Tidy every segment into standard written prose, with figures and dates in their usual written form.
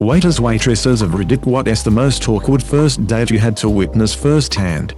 Waiters waitresses of Reddit, what is the most awkward first date you had to witness firsthand?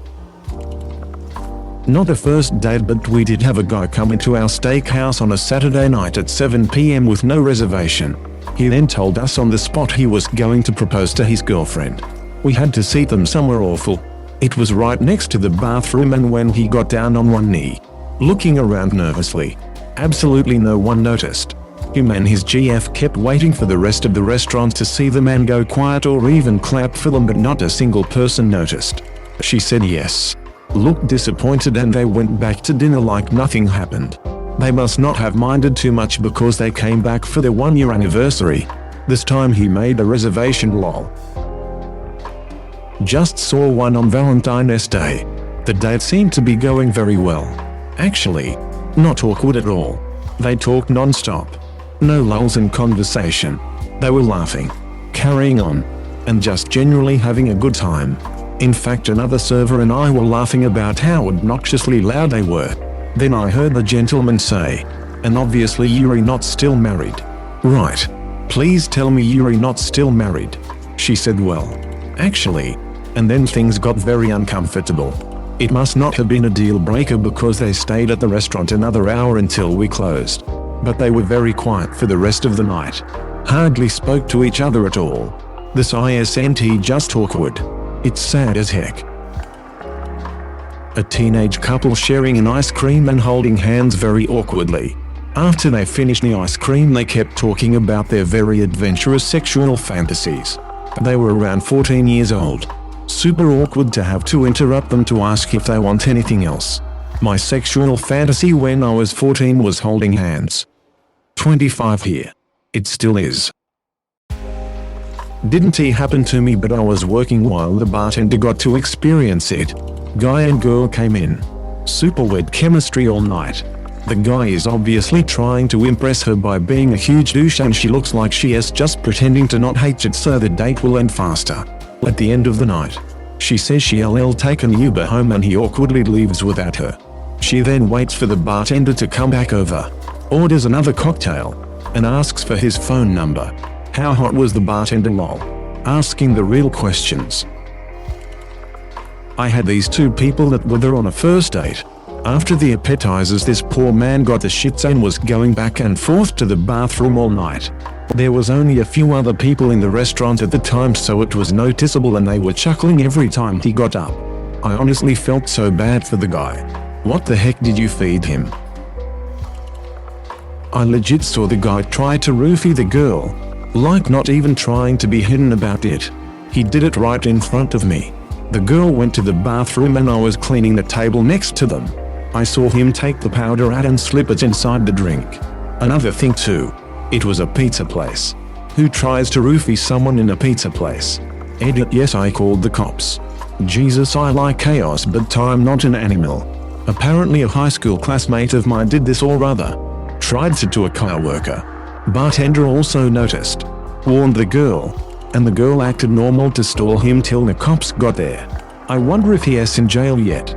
Not a first date, but we did have a guy come into our steakhouse on a Saturday night at 7 p.m. with no reservation. He then told us on the spot he was going to propose to his girlfriend. We had to seat them somewhere awful. It was right next to the bathroom, and when he got down on one knee, looking around nervously, absolutely no one noticed. Him and his GF kept waiting for the rest of the restaurant to see the man go quiet or even clap for them, but not a single person noticed. She said yes, looked disappointed, and they went back to dinner like nothing happened. They must not have minded too much because they came back for their 1-year anniversary. This time he made a reservation, lol. Just saw one on Valentine's Day. The date seemed to be going very well. Actually, not awkward at all. They talked non-stop. No lulls in conversation. They were laughing, carrying on, and just generally having a good time. In fact, another server and I were laughing about how obnoxiously loud they were. Then I heard the gentleman say, "And obviously you're not still married, right? Please tell me you're not still married." She said, "Well, actually," and then things got very uncomfortable. It must not have been a deal breaker because they stayed at the restaurant another hour until we closed. But they were very quiet for the rest of the night. Hardly spoke to each other at all. This isn't just awkward. It's sad as heck. A teenage couple sharing an ice cream and holding hands very awkwardly. After they finished the ice cream, they kept talking about their very adventurous sexual fantasies. They were around 14 years old. Super awkward to have to interrupt them to ask if they want anything else. My sexual fantasy when I was 14 was holding hands. 25 here. It still is. Didn't happen to me, but I was working while the bartender got to experience it. Guy and girl came in. Super weird chemistry all night. The guy is obviously trying to impress her by being a huge douche, and she looks like she is just pretending to not hate it so the date will end faster. At the end of the night, she says she'll take an Uber home, and he awkwardly leaves without her. She then waits for the bartender to come back over, orders another cocktail, and asks for his phone number. How hot was the bartender, lol? Asking the real questions. I had these two people that were there on a first date. After the appetizers, this poor man got the shits and was going back and forth to the bathroom all night. There was only a few other people in the restaurant at the time, so it was noticeable, and they were chuckling every time he got up. I honestly felt so bad for the guy. What the heck did you feed him? I legit saw the guy try to roofie the girl, like not even trying to be hidden about it. He did it right in front of me. The girl went to the bathroom and I was cleaning the table next to them. I saw him take the powder out and slip it inside the drink. Another thing too, it was a pizza place. Who tries to roofie someone in a pizza place? Edit, yes, I called the cops. Jesus, I like chaos, but I'm not an animal. Apparently a high school classmate of mine did this, or rather, tried to a coworker. Bartender also noticed, warned the girl, and the girl acted normal to stall him till the cops got there. I wonder if he is in jail yet.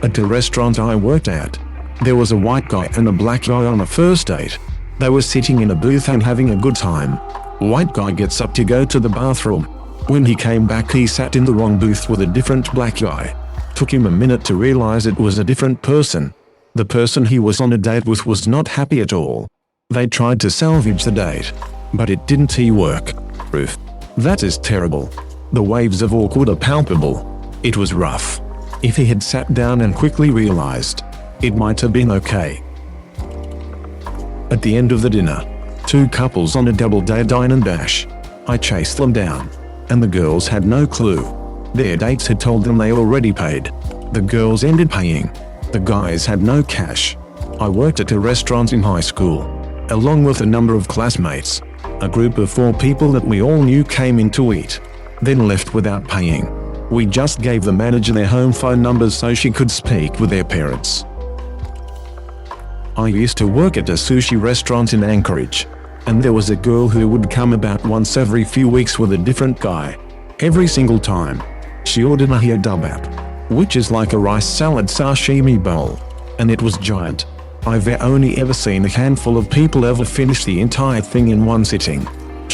At the restaurant I worked at, there was a white guy and a black guy on a first date. They were sitting in a booth and having a good time. White guy gets up to go to the bathroom. When he came back, he sat in the wrong booth with a different black guy. Took him a minute to realize it was a different person. The person he was on a date with was not happy at all. They tried to salvage the date, but it didn't work. Proof. That is terrible. The waves of awkward are palpable. It was rough. If he had sat down and quickly realized, it might have been okay. At the end of the dinner, two couples on a double date dine and dash. I chased them down, and the girls had no clue. Their dates had told them they already paid. The girls ended paying. The guys had no cash. I worked at a restaurant in high school, along with a number of classmates. A group of 4 people that we all knew came in to eat, then left without paying. We just gave the manager their home phone numbers so she could speak with their parents. I used to work at a sushi restaurant in Anchorage, and there was a girl who would come about once every few weeks with a different guy. Every single time, she ordered a hiyadubbap, which is like a rice salad sashimi bowl, and it was giant. I've only ever seen a handful of people ever finish the entire thing in one sitting.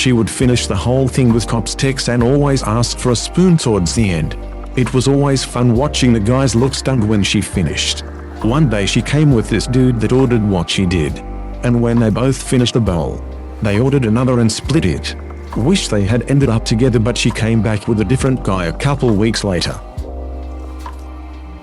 She would finish the whole thing with cops texts and always ask for a spoon towards the end. It was always fun watching the guys look stunned when she finished. One day she came with this dude that ordered what she did. And when they both finished the bowl, they ordered another and split it. Wish they had ended up together, but she came back with a different guy a couple weeks later.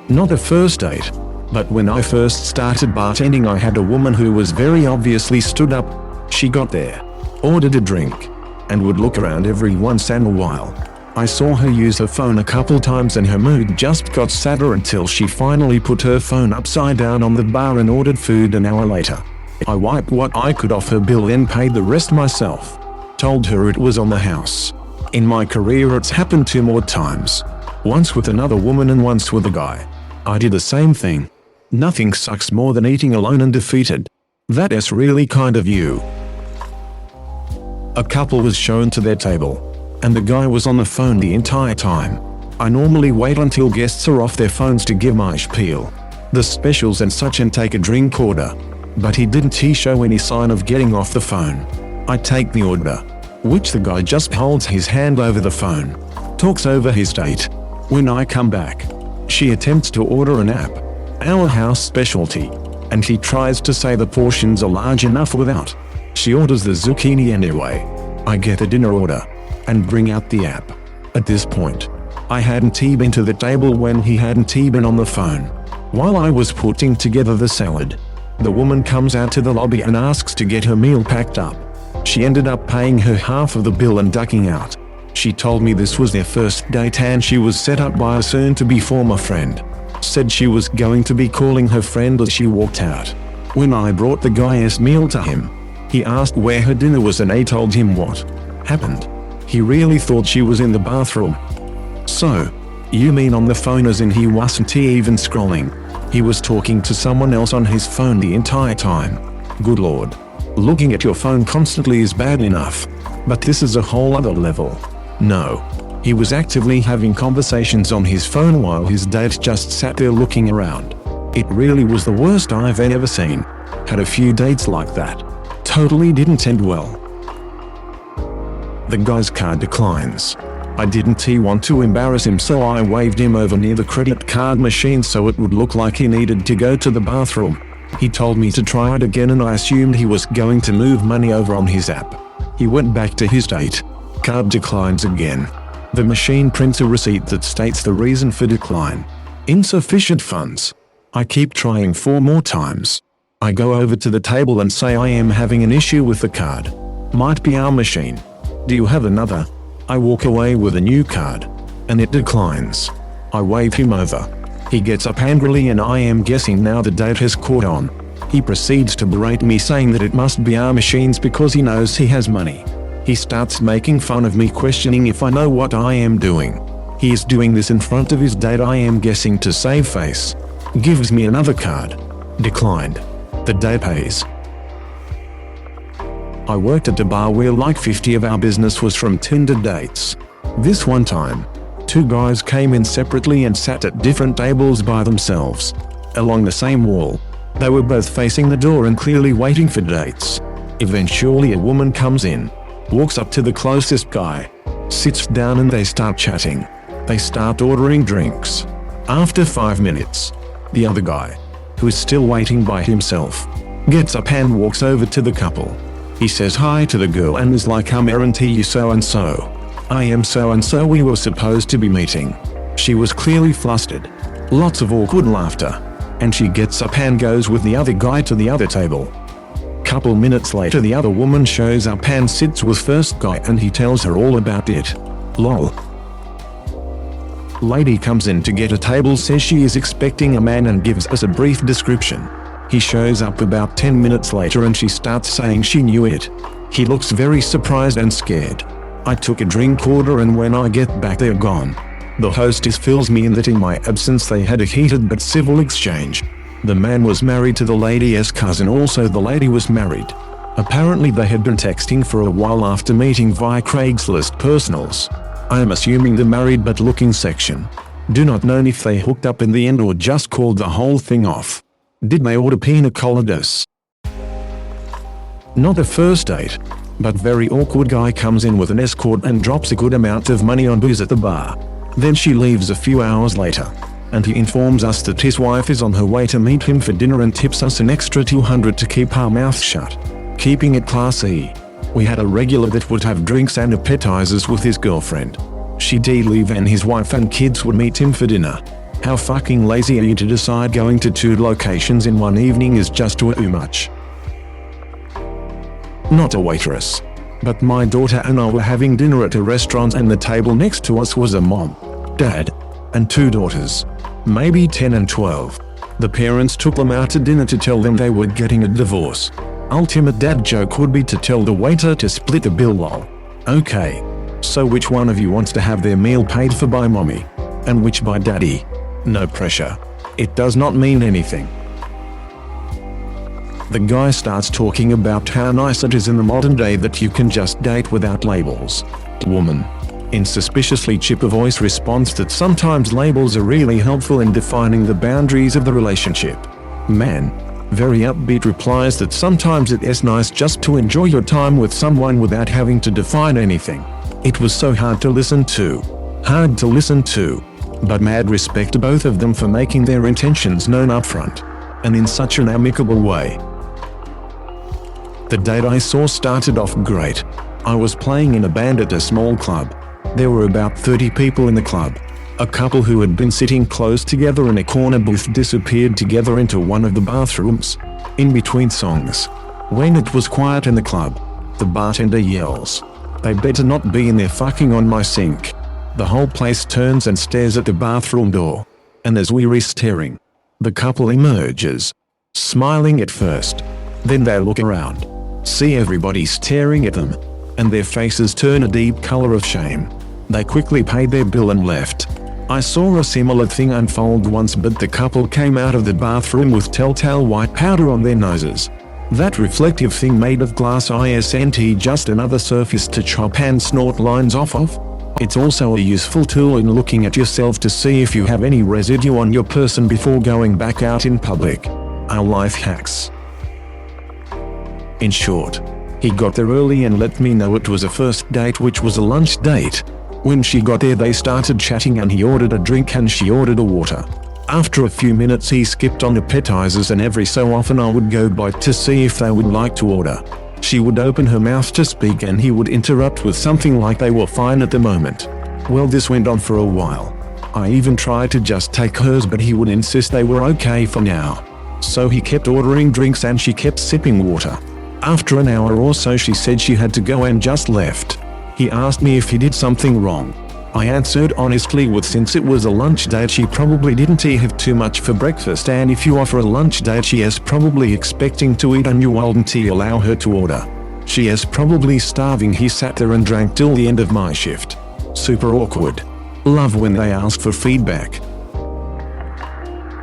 Not a first date, but when I first started bartending I had a woman who was very obviously stood up. She got there, ordered a drink, and would look around every once in a while. I saw her use her phone a couple times and her mood just got sadder until she finally put her phone upside down on the bar and ordered food an hour later. I wiped what I could off her bill and paid the rest myself. Told her it was on the house. In my career it's happened 2 more times. Once with another woman and once with a guy. I did the same thing. Nothing sucks more than eating alone and defeated. That's really kind of you. A couple was shown to their table, and the guy was on the phone the entire time. I normally wait until guests are off their phones to give my spiel, the specials and such, and take a drink order. But he didn't show any sign of getting off the phone. I take the order, which the guy just holds his hand over the phone, talks over his date. When I come back, she attempts to order an app, our house specialty, and he tries to say the portions are large enough without. She orders the zucchini anyway. I get a dinner order and bring out the app. At this point, I hadn't been to the table when he hadn't been on the phone. While I was putting together the salad, the woman comes out to the lobby and asks to get her meal packed up. She ended up paying her half of the bill and ducking out. She told me this was their first date and she was set up by a soon-to-be former friend. Said she was going to be calling her friend as she walked out. When I brought the guy's meal to him, he asked where her dinner was and I told him what happened. He really thought she was in the bathroom. So, you mean on the phone, as in he wasn't even scrolling? He was talking to someone else on his phone the entire time. Good lord. Looking at your phone constantly is bad enough, but this is a whole other level. No. He was actively having conversations on his phone while his date just sat there looking around. It really was the worst I've ever seen. Had a few dates like that. Totally didn't end well. The guy's card declines. I didn't want to embarrass him, so I waved him over near the credit card machine so it would look like he needed to go to the bathroom. He told me to try it again and I assumed he was going to move money over on his app. He went back to his date. Card declines again. The machine prints a receipt that states the reason for decline. Insufficient funds. I keep trying 4 more times. I go over to the table and say I am having an issue with the card. Might be our machine. Do you have another? I walk away with a new card, and it declines. I wave him over. He gets up angrily and I am guessing now the date has caught on. He proceeds to berate me saying that it must be our machines because he knows he has money. He starts making fun of me, questioning if I know what I am doing. He is doing this in front of his date, I am guessing, to save face. Gives me another card. Declined. The date pays. I worked at a bar where like 50 of our business was from Tinder dates. This one time, 2 guys came in separately and sat at different tables by themselves, along the same wall. They were both facing the door and clearly waiting for dates. Eventually a woman comes in, walks up to the closest guy, sits down and they start chatting. They start ordering drinks. After 5 minutes, the other guy, who is still waiting by himself, gets up and walks over to the couple. He says hi to the girl and is like, aren't you so-and-so? I am so-and-so, we were supposed to be meeting. She was clearly flustered. Lots of awkward laughter. And she gets up and goes with the other guy to the other table. Couple minutes later the other woman shows up and sits with first guy and he tells her all about it. Lol. Lady comes in to get a table, says she is expecting a man and gives us a brief description. He shows up about 10 minutes later and she starts saying she knew it. He looks very surprised and scared. I took a drink order and when I get back they're gone. The hostess fills me in that in my absence they had a heated but civil exchange. The man was married to the lady's cousin, also the lady was married. Apparently they had been texting for a while after meeting via Craigslist personals. I am assuming the married but looking section. Do not know if they hooked up in the end or just called the whole thing off. Did they order pina coladas? Not a first date, but very awkward guy comes in with an escort and drops a good amount of money on booze at the bar. Then she leaves a few hours later, and he informs us that his wife is on her way to meet him for dinner and tips us an extra $200 to keep our mouth shut. Keeping it classy. We had a regular that would have drinks and appetizers with his girlfriend. She'd leave and his wife and kids would meet him for dinner. How fucking lazy are you to decide going to 2 locations in one evening is just too much. Not a waitress. But my daughter and I were having dinner at a restaurant and the table next to us was a mom, dad, and 2 daughters. Maybe 10 and 12. The parents took them out to dinner to tell them they were getting a divorce. Ultimate dad joke would be to tell the waiter to split the bill lol. Okay. So which one of you wants to have their meal paid for by mommy? And which by daddy? No pressure. It does not mean anything. The guy starts talking about how nice it is in the modern day that you can just date without labels. Woman, in suspiciously chipper voice, responds that sometimes labels are really helpful in defining the boundaries of the relationship. Man, very upbeat, replies that sometimes it's nice just to enjoy your time with someone without having to define anything. It was so hard to listen to. But mad respect to both of them for making their intentions known upfront, and in such an amicable way. The date I saw started off great. I was playing in a band at a small club. There were about 30 people in the club. A couple who had been sitting close together in a corner booth disappeared together into one of the bathrooms, in between songs. When it was quiet in the club, the bartender yells, "They better not be in there fucking on my sink." The whole place turns and stares at the bathroom door. And as we are staring, the couple emerges, smiling at first. Then they look around, see everybody staring at them, and their faces turn a deep color of shame. They quickly paid their bill and left. I saw a similar thing unfold once, but the couple came out of the bathroom with telltale white powder on their noses. That reflective thing made of glass isn't just another surface to chop and snort lines off of. It's also a useful tool in looking at yourself to see if you have any residue on your person before going back out in public. Our life hacks. In short, he got there early and let me know it was a first date, which was a lunch date. When she got there they started chatting and he ordered a drink and she ordered a water. After a few minutes he skipped on appetizers and every so often I would go by to see if they would like to order. She would open her mouth to speak and he would interrupt with something like they were fine at the moment. Well, this went on for a while. I even tried to just take hers but he would insist they were okay for now. So he kept ordering drinks and she kept sipping water. After an hour or so she said she had to go and just left. He asked me if he did something wrong. I answered honestly with since it was a lunch date she probably didn't have too much for breakfast, and if you offer a lunch date she is probably expecting to eat and you wouldn't allow her to order. She is probably starving. He sat there and drank till the end of my shift. Super awkward. Love when they ask for feedback.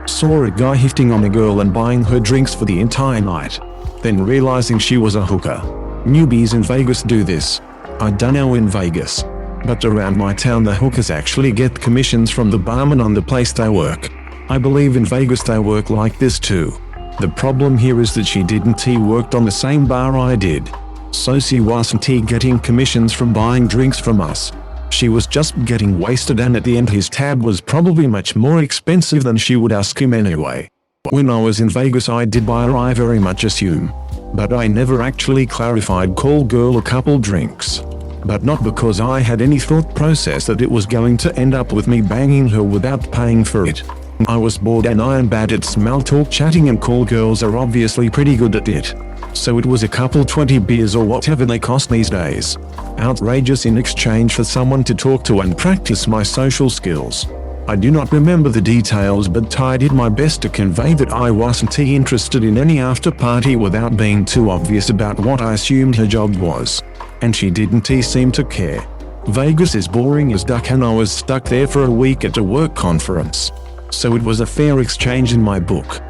Saw a guy hitting on a girl and buying her drinks for the entire night. Then realizing she was a hooker. Newbies in Vegas do this. I don't know in Vegas, but around my town the hookers actually get commissions from the barman on the place they work. I believe in Vegas they work like this too. The problem here is that she didn't worked on the same bar I did. So she wasn't getting commissions from buying drinks from us. She was just getting wasted, and at the end his tab was probably much more expensive than she would ask him anyway. When I was in Vegas I did buy her, I very much assume. But I never actually clarified call girl a couple drinks. But not because I had any thought process that it was going to end up with me banging her without paying for it. I was bored and I am bad at small talk chatting, and call girls are obviously pretty good at it. So it was a couple 20 beers or whatever they cost these days. Outrageous in exchange for someone to talk to and practice my social skills. I do not remember the details, but I did my best to convey that I wasn't interested in any after party without being too obvious about what I assumed her job was. And she didn't seem to care. Vegas is boring as duck and I was stuck there for a week at a work conference. So it was a fair exchange in my book.